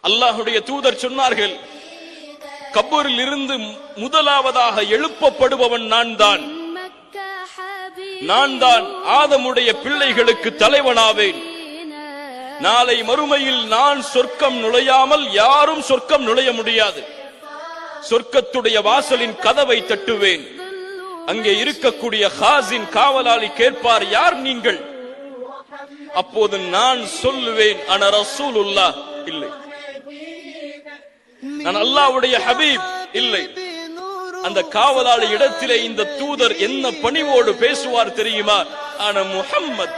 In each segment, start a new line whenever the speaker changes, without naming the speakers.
அல்லாஹ்வுடைய தூதர் சொன்னார்கள், கபரில் இருந்து முதலாவதாக எழுப்பப்படுபவன் நான் தான் ஆதமுடைய பிள்ளைகளுக்கு தலைவனாவேன். நாளை மறுமையில் நான் சொர்க்கம் நுழையாமல் யாரும் சொர்க்கம் நுழைய முடியாது. சொர்க்கத்துடைய வாசலின் கதவை தட்டுவேன். அங்கே இருக்கக்கூடிய ஹாசின் காவலாளி கேட்பார், யார் நீங்கள்? அப்போது நான் சொல்லுவேன், அன ரசூலுல்லாஹ், இல்லை நான் அல்லாஹ்வுடைய ஹபீப், இல்லை. அந்த காவலாளி இடத்திலே இந்த தூதர் என்ன பணிவோடு பேசுவார் தெரியுமா? அன முஹம்மத்,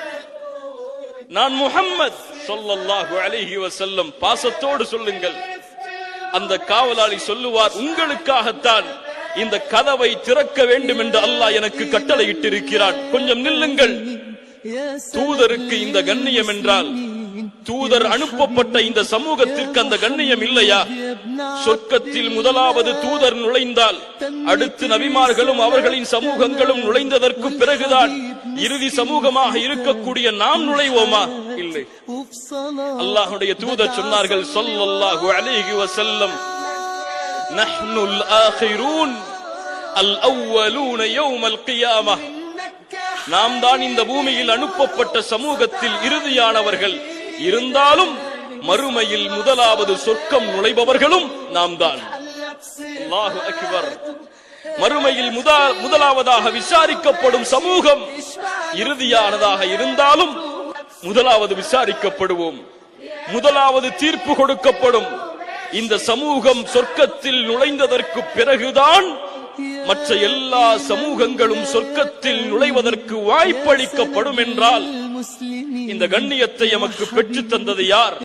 நான் முஹம்மத் ஸல்லல்லாஹு அலைஹி வஸல்லம். பாசத்தோடு சொல்லுங்கள். அந்த காவலாளி சொல்லுவார், உங்களுக்காகத்தான் இந்த கதவை திறக்க வேண்டும் என்று அல்லாஹ் எனக்கு கட்டளையிட்டிருக்கிறான். கொஞ்சம் நில்லுங்கள். தூதருக்கு இந்த கண்ணியம் என்றால் தூதர் அனுப்பப்பட்ட இந்த சமூகத்திற்கு அந்த கண்ணியம் இல்லையா? சொர்க்கத்தில் முதலாவது தூதர் நுழைந்தால் அடுத்து நபிமார்களும் அவர்களின் சமூகங்களும் நுழைந்ததற்கு பிறகுதான் இறுதி சமூகமாக இருக்கக்கூடிய நாம் நுழைவோமா? இல்லை. அல்லாஹ்வுடைய தூதர் சொன்னார்கள் ஸல்லல்லாஹு அலைஹி வஸல்லம், நஹ்னுல் ஆகிரூன் அல் அவ்வலூன யௌமல் கியாமஹ். நாம் தான் இந்த பூமியில் அனுப்பப்பட்ட சமூகத்தில் இறுதியானவர்கள். இருந்தாலும் மறுமையில் முதலாவது சொர்க்கம் நுழைபவர்களும் நாம் தான். அல்லாஹு அக்பர். மறுமையில் முதலாவதாக விசாரிக்கப்படும் சமூகம் இறுதியானதாக இருந்தாலும் முதலாவது விசாரிக்கப்படுவோம், முதலாவது தீர்ப்பு கொடுக்கப்படும். இந்த சமூகம் சொர்க்கத்தில் நுழைந்ததற்கு பிறகுதான் மற்ற எல்லா சமூகங்களும் சொர்க்கத்தில் நுழைவதற்கு வாய்ப்பளிக்கப்படும் என்றால் இந்த கண்ணியத்தை எமக்கு பெற்றுத் தந்தது யார்?